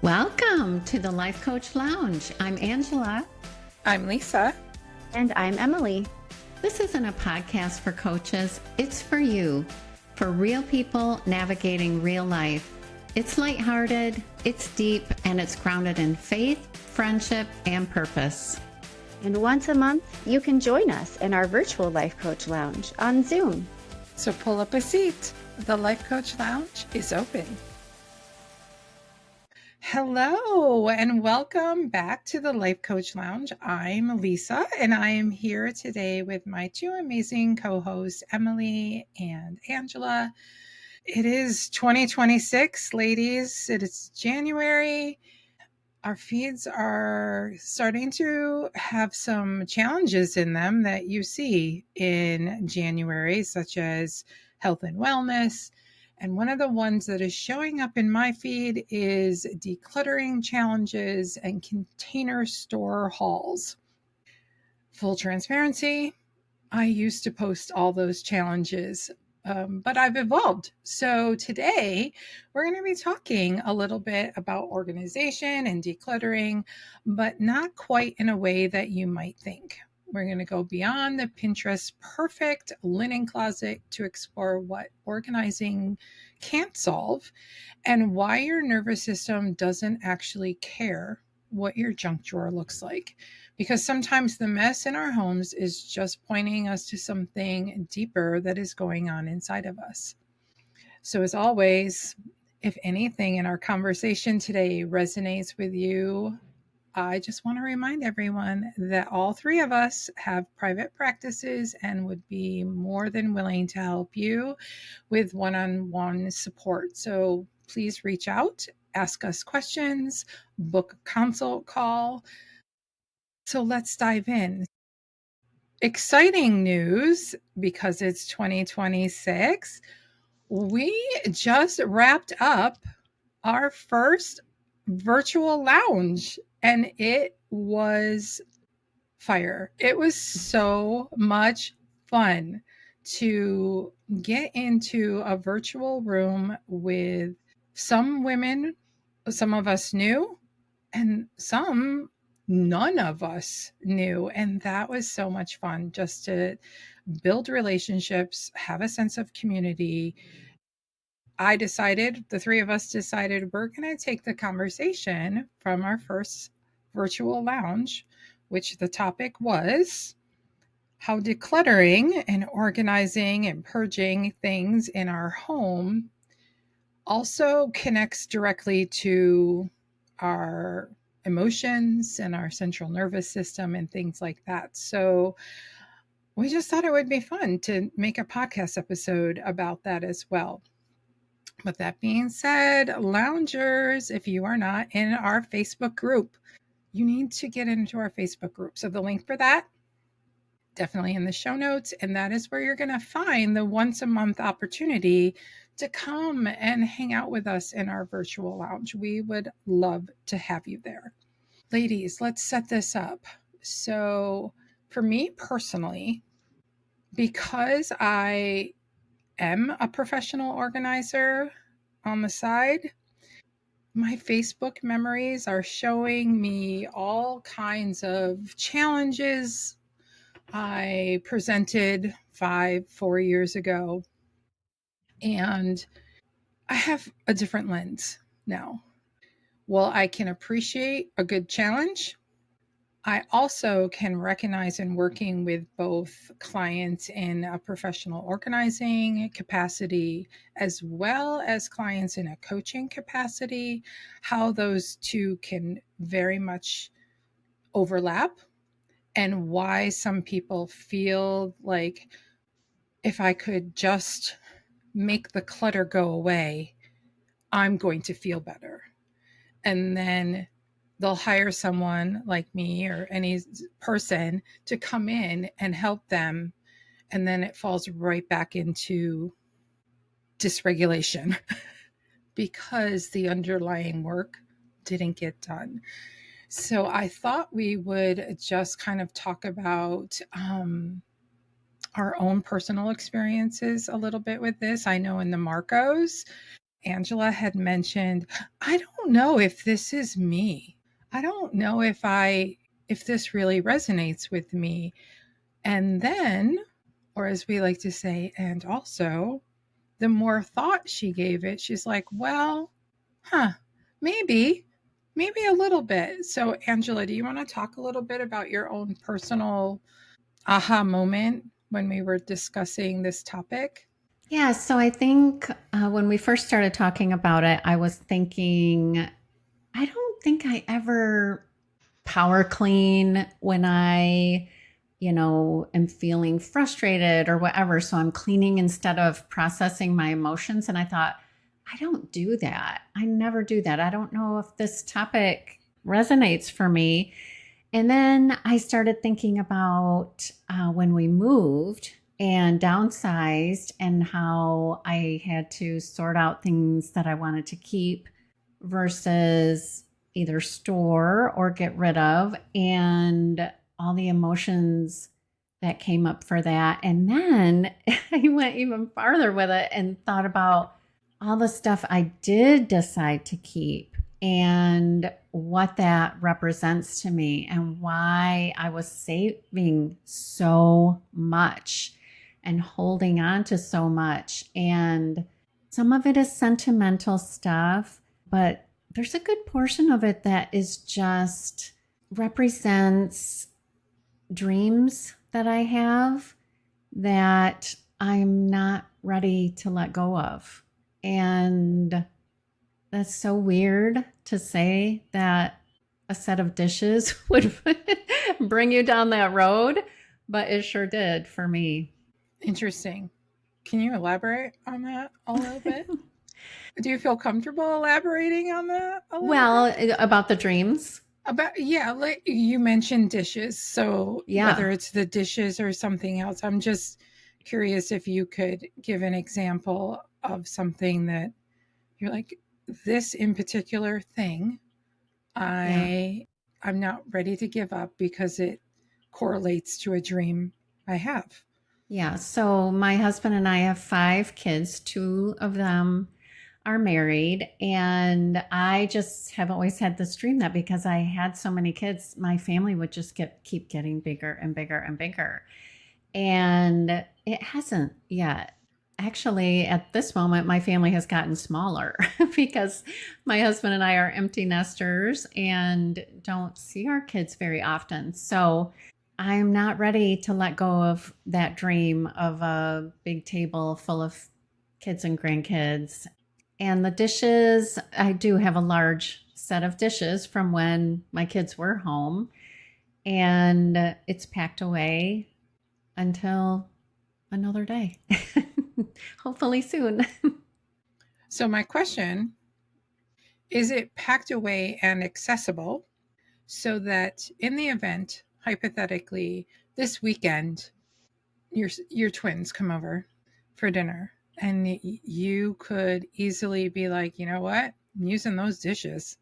Welcome to the Life Coach Lounge. I'm Angela. I'm Lisa. And I'm Emily. This isn't a podcast for coaches. It's for you, for real people navigating real life. It's lighthearted, it's deep, and it's grounded in faith, friendship, and purpose. And once a month, you can join us in our virtual Life Coach Lounge on Zoom. So pull up a seat. The Life Coach Lounge is open. Hello and welcome back to the Life Coach Lounge. I'm Lisa and I am here today with my two amazing co-hosts, Emily and Angela. It is 2026, ladies. It is January. Our feeds are starting to have some challenges in them that you see in January, such as health and wellness. And one of the ones that is showing up in my feed is decluttering challenges and container store hauls. Full transparency, I used to post all those challenges, but I've evolved. So today we're going to be talking a little bit about organization and decluttering, but not quite in a way that you might think. We're going to go beyond the Pinterest perfect linen closet to explore what organizing can't solve and why your nervous system doesn't actually care what your junk drawer looks like. Because sometimes the mess in our homes is just pointing us to something deeper that is going on inside of us. So, as always, if anything in our conversation today resonates with you, I just want to remind everyone that all three of us have private practices and would be more than willing to help you with one-on-one support. So please reach out, ask us questions, book a consult call. So let's dive in. Exciting news because it's 2026. We just wrapped up our first virtual lounge and it was fire. It was so much fun to get into a virtual room with some women, some of us knew, and some none of us knew. And that was so much fun just to build relationships, have a sense of community. The three of us decided we're going to take the conversation from our first virtual lounge, which the topic was how decluttering and organizing and purging things in our home also connects directly to our emotions and our central nervous system and things like that. So we just thought it would be fun to make a podcast episode about that as well. With that being said, loungers, if you are not in our Facebook group, you need to get into our Facebook group. So the link for that, definitely in the show notes. And that is where you're going to find the once a month opportunity to come and hang out with us in our virtual lounge. We would love to have you there. Ladies, let's set this up. So for me personally, because I am a professional organizer on the side, my Facebook memories are showing me all kinds of challenges I presented 4 years ago. And I have a different lens now. While I can appreciate a good challenge, I also can recognize in working with both clients in a professional organizing capacity as well as clients in a coaching capacity, how those two can very much overlap and why some people feel like if I could just make the clutter go away, I'm going to feel better. And then they'll hire someone like me or any person to come in and help them. And then it falls right back into dysregulation because the underlying work didn't get done. So I thought we would just kind of talk about our own personal experiences a little bit with this. I know in the Marcos, Angela had mentioned, I don't know if this is me. I don't know if this really resonates with me. And then, or as we like to say, and also, the more thought she gave it, she's like, well, huh, maybe, maybe a little bit. So, Angela, do you want to talk a little bit about your own personal aha moment when we were discussing this topic? Yeah, so I think when we first started talking about it, I was thinking, I don't think I ever power clean when I, am feeling frustrated or whatever. So I'm cleaning instead of processing my emotions. And I thought, I don't do that. I never do that. I don't know if this topic resonates for me. And then I started thinking about when we moved and downsized and how I had to sort out things that I wanted to keep versus either store or get rid of, and all the emotions that came up for that. And then I went even farther with it and thought about all the stuff I did decide to keep and what that represents to me and why I was saving so much and holding on to so much. And some of it is sentimental stuff, but there's a good portion of it that is just represents dreams that I have that I'm not ready to let go of. And that's so weird to say that a set of dishes would bring you down that road, but it sure did for me. Interesting. Can you elaborate on that a little bit? Do you feel comfortable elaborating on that a little Well, bit? about the dreams. About, yeah, like you mentioned dishes. So Yeah. whether it's the dishes or something else, I'm just curious if you could give an example of something that you're like, this in particular thing, Yeah. I'm not ready to give up because it correlates to a dream I have. Yeah. So my husband and I have 5 kids. 2 of them are married. And I just have always had this dream that because I had so many kids, my family would just keep getting bigger and bigger and bigger. And it hasn't yet. Actually, at this moment, my family has gotten smaller because my husband and I are empty nesters and don't see our kids very often. So I'm not ready to let go of that dream of a big table full of kids and grandkids. And the dishes, I do have a large set of dishes from when my kids were home, and it's packed away until another day. Hopefully soon. So my question is, it packed away and accessible so that in the event, hypothetically, this weekend, your twins come over for dinner and you could easily be like, you know what? I'm using those dishes.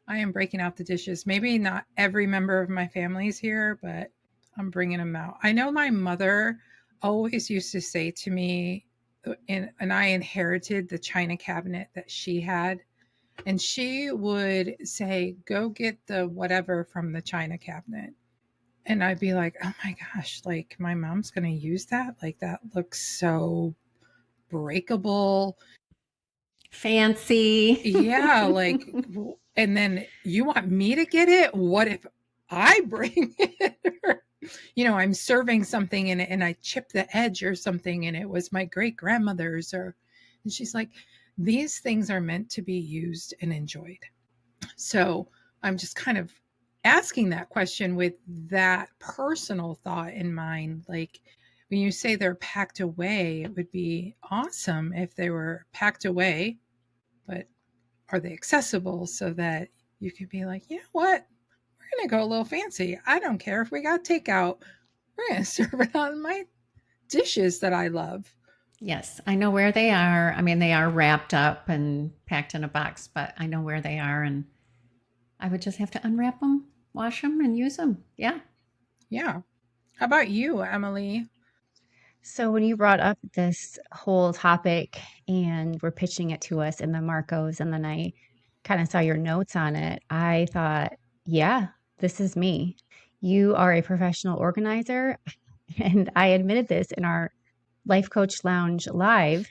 I am breaking out the dishes. Maybe not every member of my family is here, but I'm bringing them out. I know my mother always used to say to me, and I inherited the china cabinet that she had. And she would say, go get the whatever from the china cabinet. And I'd be like, oh my gosh, like my mom's going to use that? Like that looks so breakable. Fancy. Yeah, like, and then you want me to get it? What if I bring it? I'm serving something in it and I chip the edge or something and it was my great grandmother's, and she's like, these things are meant to be used and enjoyed. So I'm just kind of asking that question with that personal thought in mind. Like when you say they're packed away, it would be awesome if they were packed away, but are they accessible so that you could be like, you know what? We're going to go a little fancy. I don't care if we got takeout. We're going to serve it on my dishes that I love. Yes, I know where they are. I mean, they are wrapped up and packed in a box, but I know where they are, and I would just have to unwrap them, wash them, and use them. Yeah. Yeah. How about you, Emily? So when you brought up this whole topic and were pitching it to us in the Marcos, and then I kind of saw your notes on it, I thought, yeah, this is me. You are a professional organizer. And I admitted this in our Life Coach Lounge live.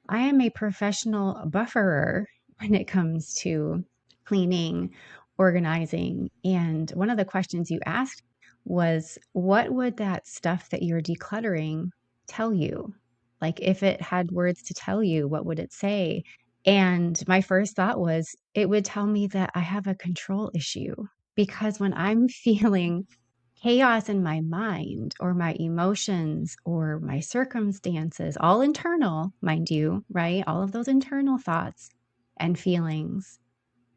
I am a professional bufferer when it comes to cleaning, organizing. And one of the questions you asked was, what would that stuff that you're decluttering tell you? Like, if it had words to tell you, what would it say? And my first thought was, it would tell me that I have a control issue. Because when I'm feeling chaos in my mind or my emotions or my circumstances, all internal, mind you, right? All of those internal thoughts and feelings.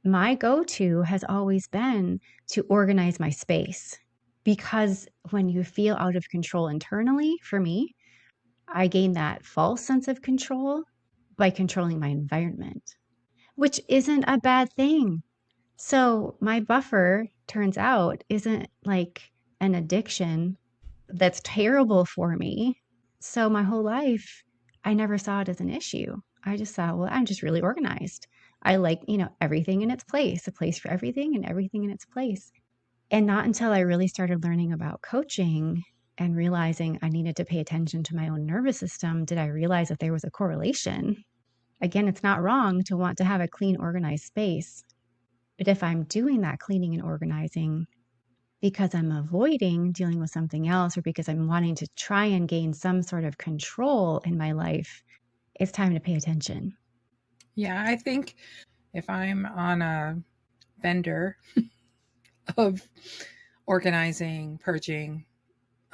My go to has always been to organize my space because when you feel out of control internally, for me, I gain that false sense of control by controlling my environment, which isn't a bad thing. So my buffer turns out isn't like an addiction that's terrible for me. So my whole life, I never saw it as an issue. I just thought, well, I'm just really organized. I like, everything in its place, a place for everything and everything in its place. And not until I really started learning about coaching and realizing I needed to pay attention to my own nervous system did I realize that there was a correlation. Again, it's not wrong to want to have a clean, organized space. But if I'm doing that cleaning and organizing because I'm avoiding dealing with something else or because I'm wanting to try and gain some sort of control in my life, it's time to pay attention. Yeah, I think if I'm on a bender of organizing, purging,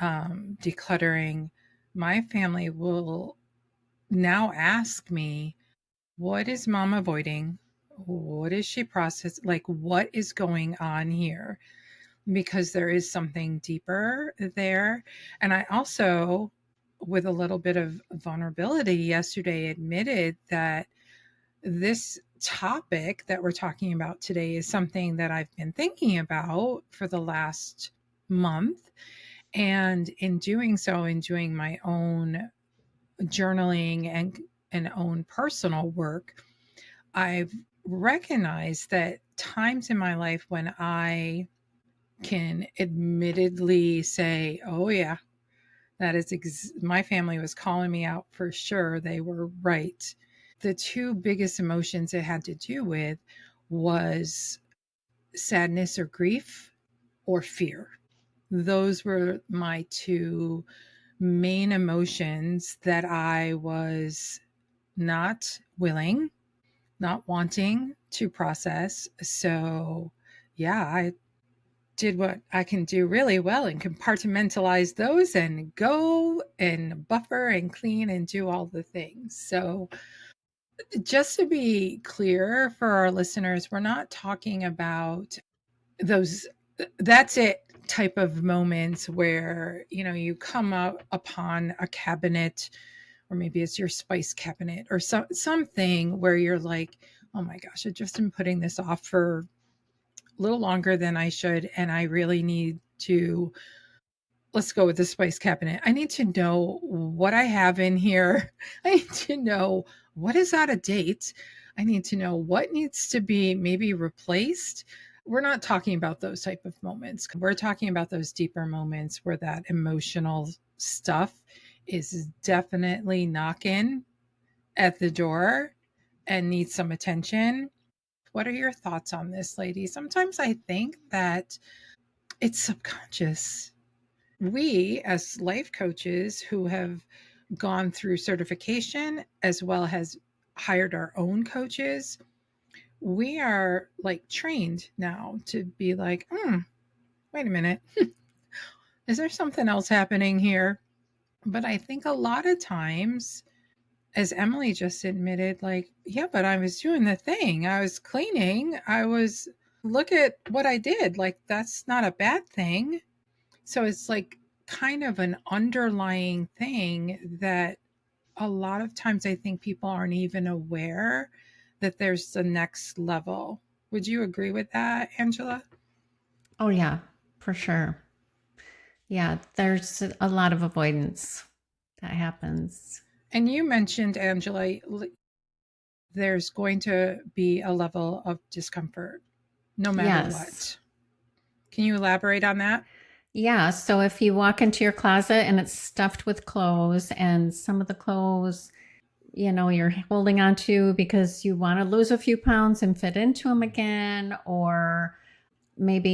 decluttering, my family will now ask me, what is mom avoiding? What is she processing? Like, what is going on here? Because there is something deeper there. And I also, with a little bit of vulnerability yesterday, admitted that this topic that we're talking about today is something that I've been thinking about for the last month. And in doing so, in doing my own journaling and own personal work, I've recognized that times in my life when I can admittedly say, oh, yeah, that is my family was calling me out for sure. They were right. The two biggest emotions it had to do with was sadness or grief or fear. Those were my two main emotions that I was not willing, not wanting to process. So, yeah, I did what I can do really well and compartmentalize those and go and buffer and clean and do all the things. So, just to be clear for our listeners, we're not talking about those that's it type of moments where you come up upon a cabinet, or maybe it's your spice cabinet or something where you're like, oh my gosh, I've just been putting this off for a little longer than I should, and I really need to, let's go with the spice cabinet. I need to know what I have in here. I need to know what is out of date. I need to know what needs to be maybe replaced. We're not talking about those type of moments. We're talking about those deeper moments where that emotional stuff is definitely knocking at the door and needs some attention. What are your thoughts on this, lady? Sometimes I think that it's subconscious. We, as life coaches who have gone through certification as well as hired our own coaches, we are like trained now to be like, wait a minute, is there something else happening here? But I think a lot of times, as Emily just admitted, like, yeah, but I was doing the thing. I was cleaning. Look at what I did. Like, that's not a bad thing. So it's like kind of an underlying thing that a lot of times I think people aren't even aware that there's the next level. Would you agree with that, Angela? Oh, yeah, for sure. Yeah, there's a lot of avoidance that happens. And you mentioned, Angela, there's going to be a level of discomfort no matter Yes. what. Can you elaborate on that? Yeah. So if you walk into your closet and it's stuffed with clothes, and some of the clothes, you're holding on to because you want to lose a few pounds and fit into them again, or maybe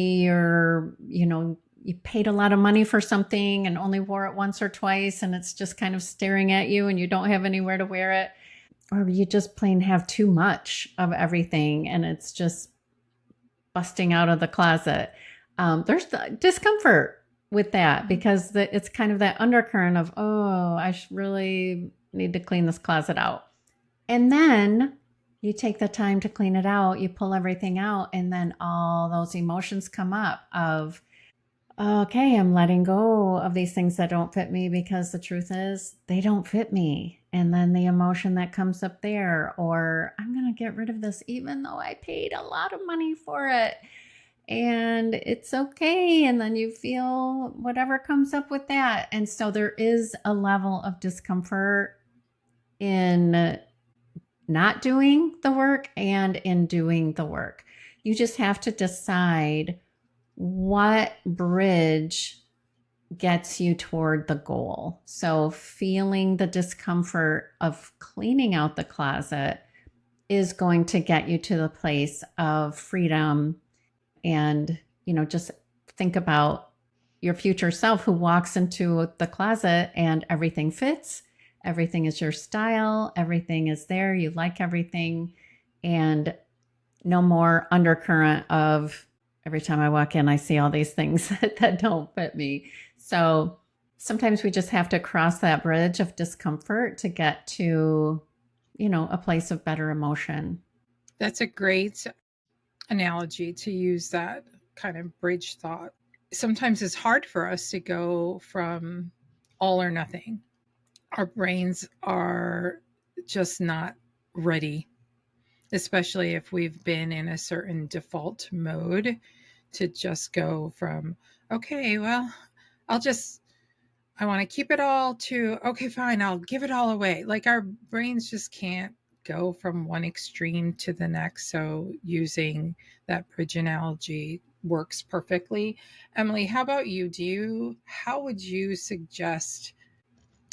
you paid a lot of money for something and only wore it once or twice, and it's just kind of staring at you and you don't have anywhere to wear it, or you just plain have too much of everything and it's just busting out of the closet. There's the discomfort with that because it's kind of that undercurrent of, oh, I really need to clean this closet out. And then you take the time to clean it out, you pull everything out, and then all those emotions come up of, okay, I'm letting go of these things that don't fit me because the truth is they don't fit me. And then the emotion that comes up there, or I'm going to get rid of this even though I paid a lot of money for it. And it's okay. And then you feel whatever comes up with that. And so there is a level of discomfort in not doing the work and in doing the work. You just have to decide what bridge gets you toward the goal. So feeling the discomfort of cleaning out the closet is going to get you to the place of freedom. And, just think about your future self who walks into the closet and everything fits. Everything is your style. Everything is there. You like everything. And no more undercurrent of every time I walk in, I see all these things that don't fit me. So sometimes we just have to cross that bridge of discomfort to get to, a place of better emotion. That's a great analogy to use, that kind of bridge thought. Sometimes it's hard for us to go from all or nothing. Our brains are just not ready, especially if we've been in a certain default mode, to just go from, okay, well, I want to keep it all, to, okay, fine, I'll give it all away. Like, our brains just can't go from one extreme to the next. So using that bridge analogy works perfectly. Emily, how about you? How would you suggest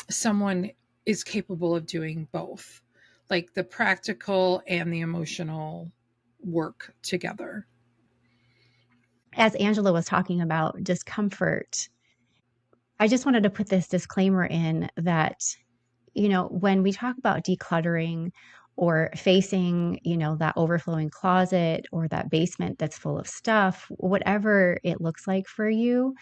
someone is capable of doing both, like the practical and the emotional work together? As Angela was talking about discomfort, I just wanted to put this disclaimer in that, when we talk about decluttering or facing, that overflowing closet or that basement that's full of stuff, whatever it looks like for you,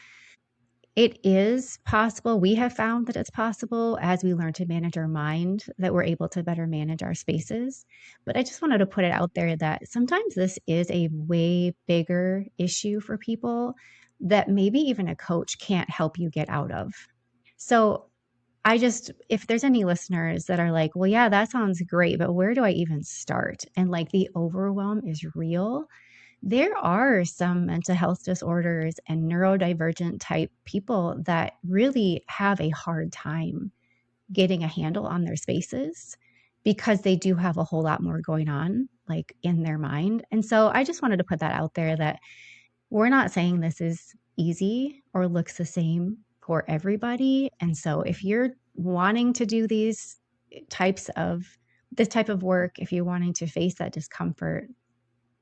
it is possible. We have found that it's possible as we learn to manage our mind, that we're able to better manage our spaces. But I just wanted to put it out there that sometimes this is a way bigger issue for people that maybe even a coach can't help you get out of. So if there's any listeners that are like, well, yeah, that sounds great, but where do I even start? And like the overwhelm is real. There are some mental health disorders and neurodivergent type people that really have a hard time getting a handle on their spaces because they do have a whole lot more going on, like in their mind. And so I just wanted to put that out there, that we're not saying this is easy or looks the same for everybody. And so if you're wanting to do this type of work, if you're wanting to face that discomfort,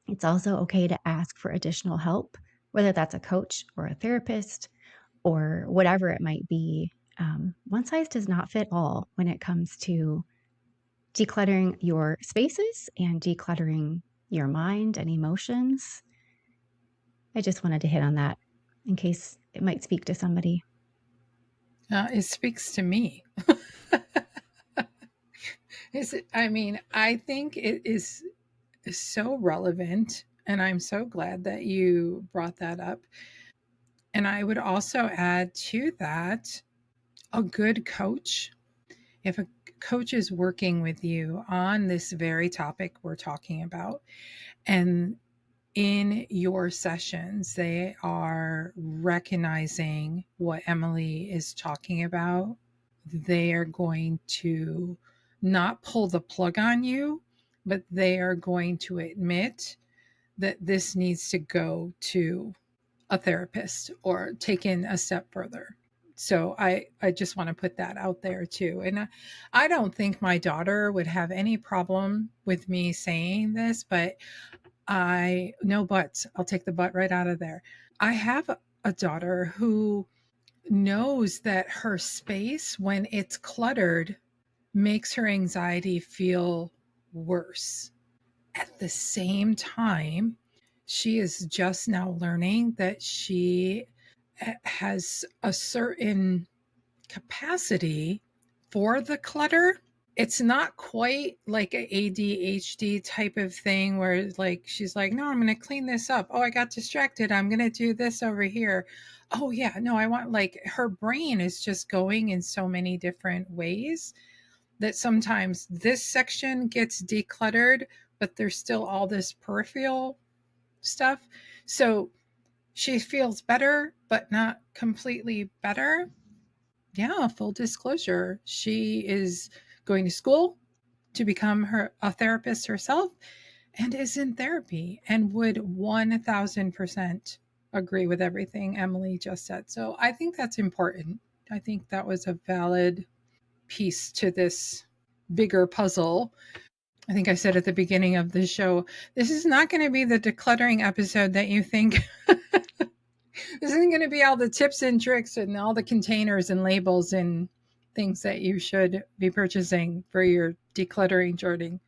it's also okay to ask for additional help, whether that's a coach or a therapist or whatever it might be. One size does not fit all when it comes to decluttering your spaces and decluttering your mind and emotions. I just wanted to hit on that in case it might speak to somebody. It speaks to me. I think it is so relevant, and I'm so glad that you brought that up. And I would also add to that, a good coach, if a coach is working with you on this very topic we're talking about, and in your sessions they are recognizing what Emily is talking about, they are going to not pull the plug on you, but they are going to admit that this needs to go to a therapist or taken a step further. So I just want to put that out there too. And I don't think my daughter would have any problem with me saying this, but no buts. I'll take the butt right out of there. I have a daughter who knows that her space, when it's cluttered, makes her anxiety feel worse. At the same time, she is just now learning that she has a certain capacity for the clutter. It's not quite like a ADHD type of thing where like she's like, no, I'm going to clean this up. Oh, I got distracted. I'm going to do this over here. Oh yeah, no, I want, like, her brain is just going in so many different ways that sometimes this section gets decluttered, but there's still all this peripheral stuff. So she feels better, but not completely better. Yeah, full disclosure. She is going to school to become a therapist herself and is in therapy and would 1000% agree with everything Emily just said. So I think that's important. I think that was a valid piece to this bigger puzzle. I think I said at the beginning of the show, this is not going to be the decluttering episode that you think. This isn't going to be all the tips and tricks and all the containers and labels and things that you should be purchasing for your decluttering journey.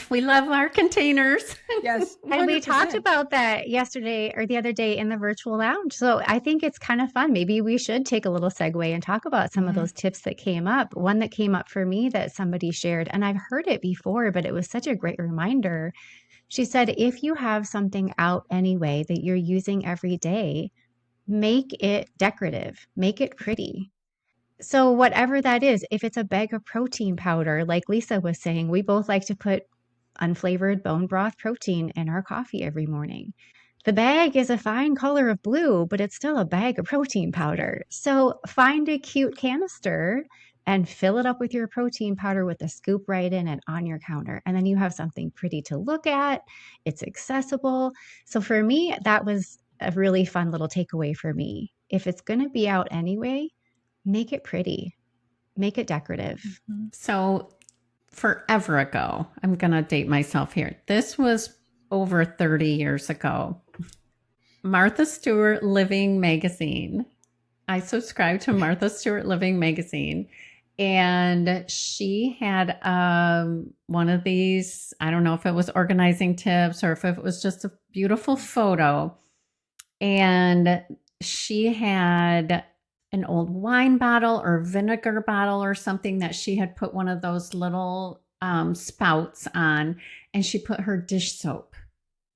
We love our containers. Yes. 100%. And we talked about that yesterday or the other day in the virtual lounge. So I think it's kind of fun. Maybe we should take a little segue and talk about some of those tips that came up. One that came up for me that somebody shared, and I've heard it before, but it was such a great reminder. She said, if you have something out anyway that you're using every day, make it decorative, make it pretty. So whatever that is, if it's a bag of protein powder, like Lisa was saying, we both like to put unflavored bone broth protein in our coffee every morning. The bag is a fine color of blue, but it's still a bag of protein powder. So find a cute canister and fill it up with your protein powder with a scoop right in and on your counter. And then you have something pretty to look at. It's accessible. So for me, that was a really fun little takeaway for me. If it's going to be out anyway, make it pretty, make it decorative. So forever ago, I'm going to date myself here. This was over 30 years ago. Martha Stewart Living Magazine. I subscribed to Martha Stewart Living Magazine, and she had one of these, I don't know if it was organizing tips or if it was just a beautiful photo. And she had an old wine bottle or vinegar bottle or something that she had put one of those little spouts on, and she put her dish soap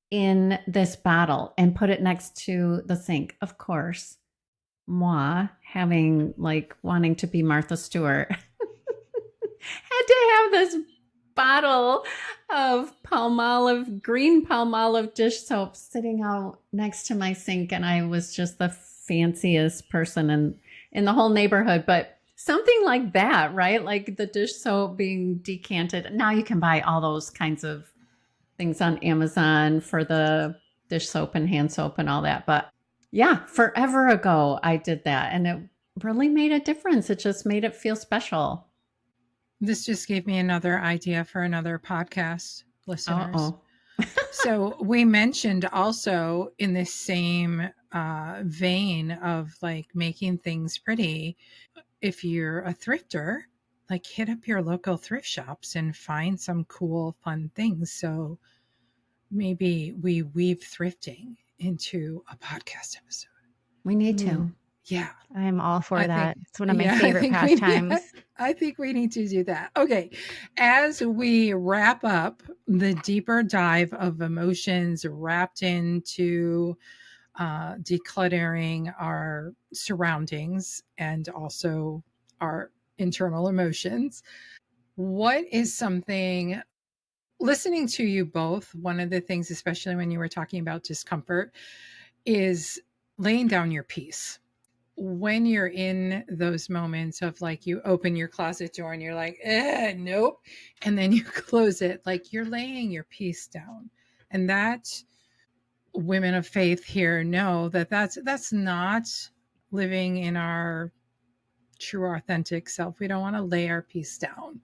in this bottle and put it next to the sink. Of course, moi, having wanting to be Martha Stewart, had to have this bottle of green Palmolive dish soap sitting out next to my sink, and I was just the fanciest person in the whole neighborhood. But something like that, right? Like the dish soap being decanted. Now you can buy all those kinds of things on Amazon for the dish soap and hand soap and all that. But yeah, forever ago I did that, and it really made a difference. It just made it feel special. This just gave me another idea for another podcast, listeners. So we mentioned also in this same vein of making things pretty, if you're a thrifter, hit up your local thrift shops and find some cool, fun things. So maybe we weave thrifting into a podcast episode. We need to. Yeah. I'm all for that. It's one of my favorite pastimes. I think we need to do that. Okay. As we wrap up the deeper dive of emotions wrapped into decluttering our surroundings and also our internal emotions, what is something, listening to you both, one of the things, especially when you were talking about discomfort, is laying down your piece. when you're in those moments of like you open your closet door and you're like, nope. And then you close it, like you're laying your piece down. And that women of faith here know that that's not living in our true authentic self. We don't want to lay our piece down.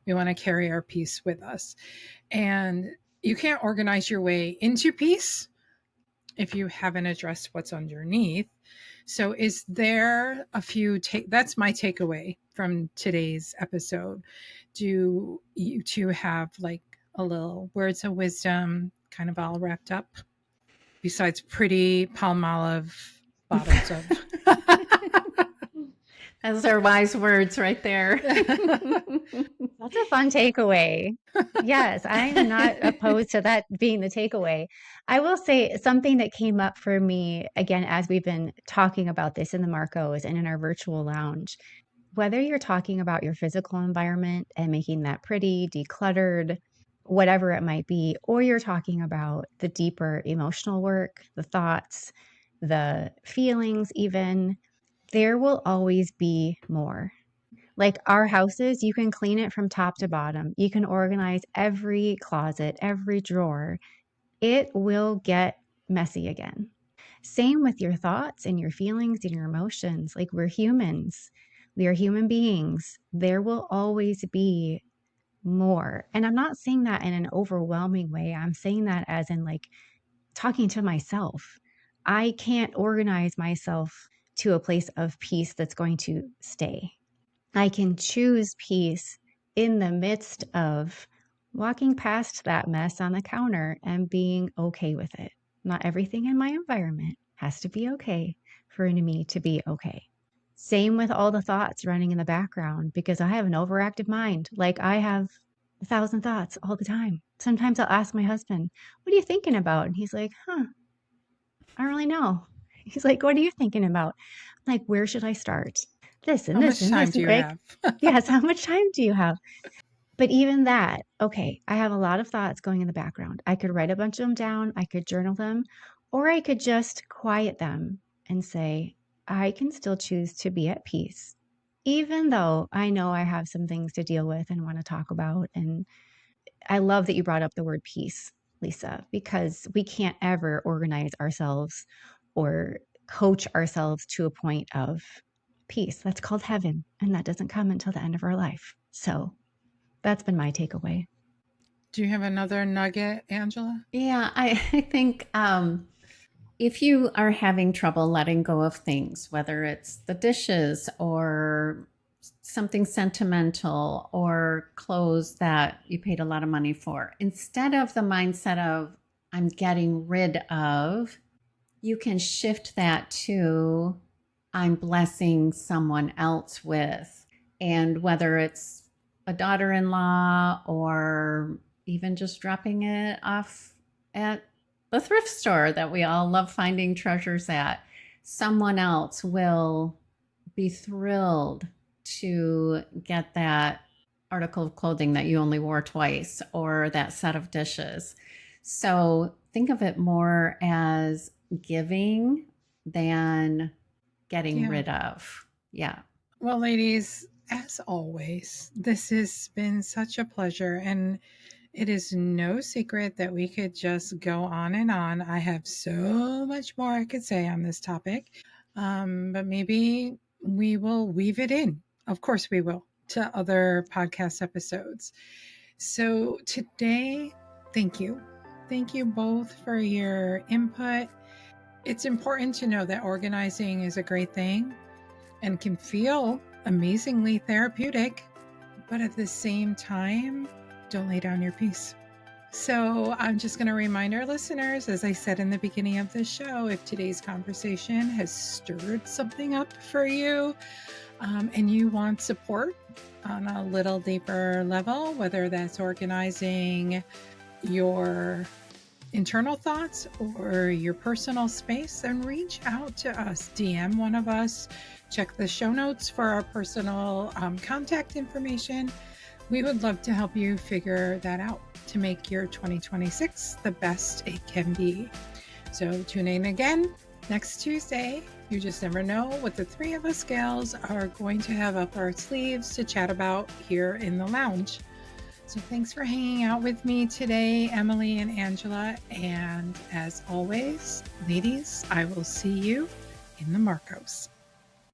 We want to carry our piece with us. And you can't organize your way into peace if you haven't addressed what's underneath. So is there a few that's my takeaway from today's episode. Do you two have like a little words of wisdom kind of all wrapped up besides pretty Palmolive bottles of Those are wise words right there. That's a fun takeaway. Yes, I'm not opposed to that being the takeaway. I will say something that came up for me again as we've been talking about this in the Marcos and in our virtual lounge. Whether you're talking about your physical environment and making that pretty, decluttered, whatever it might be, or you're talking about the deeper emotional work, the thoughts, the feelings, even, there will always be more. Like our houses, you can clean it from top to bottom. You can organize every closet, every drawer. It will get messy again. Same with your thoughts and your feelings and your emotions. Like we're humans, we are human beings. There will always be more. And I'm not saying that in an overwhelming way. I'm saying that as in like talking to myself. I can't organize myself to a place of peace that's going to stay. I can choose peace in the midst of walking past that mess on the counter and being okay with it. Not everything in my environment has to be okay for me to be okay. Same with all the thoughts running in the background because I have an overactive mind. Like I have 1,000 thoughts all the time. Sometimes I'll ask my husband, "What are you thinking about?" And he's like, "I don't really know." He's like, "What are you thinking about?" I'm like, "Where should I start? This and how this much and time this." do you Like, have? yes, how much time do you have? But even that, okay, I have a lot of thoughts going in the background. I could write a bunch of them down, I could journal them, or I could just quiet them and say, I can still choose to be at peace, even though I know I have some things to deal with and want to talk about. And I love that you brought up the word peace, Lisa, because we can't ever organize ourselves or coach ourselves to a point of peace. That's called heaven, and that doesn't come until the end of our life. So that's been my takeaway. Do you have another nugget, Angela? Yeah, I think if you are having trouble letting go of things, whether it's the dishes or something sentimental or clothes that you paid a lot of money for, instead of the mindset of I'm getting rid of, you can shift that to I'm blessing someone else with. And whether it's a daughter in law or even just dropping it off at the thrift store that we all love finding treasures at, someone else will be thrilled to get that article of clothing that you only wore twice or that set of dishes. So think of it more as giving than getting rid of. Yeah. Well, ladies, as always, this has been such a pleasure. And it is no secret that we could just go on and on. I have so much more I could say on this topic, but maybe we will weave it in. Of course, we will to other podcast episodes. So today, thank you. Thank you both for your input. It's important to know that organizing is a great thing and can feel amazingly therapeutic, but at the same time, don't lay down your piece. So I'm just going to remind our listeners, as I said in the beginning of the show, if today's conversation has stirred something up for you and you want support on a little deeper level, whether that's organizing your internal thoughts or your personal space, then reach out to us. DM one of us. Check the show notes for our personal contact information. We would love to help you figure that out to make your 2026 the best it can be. So tune in again next Tuesday. You just never know what the three of us gals are going to have up our sleeves to chat about here in the lounge. So thanks for hanging out with me today, Emily and Angela. And as always, ladies, I will see you in the Marcos.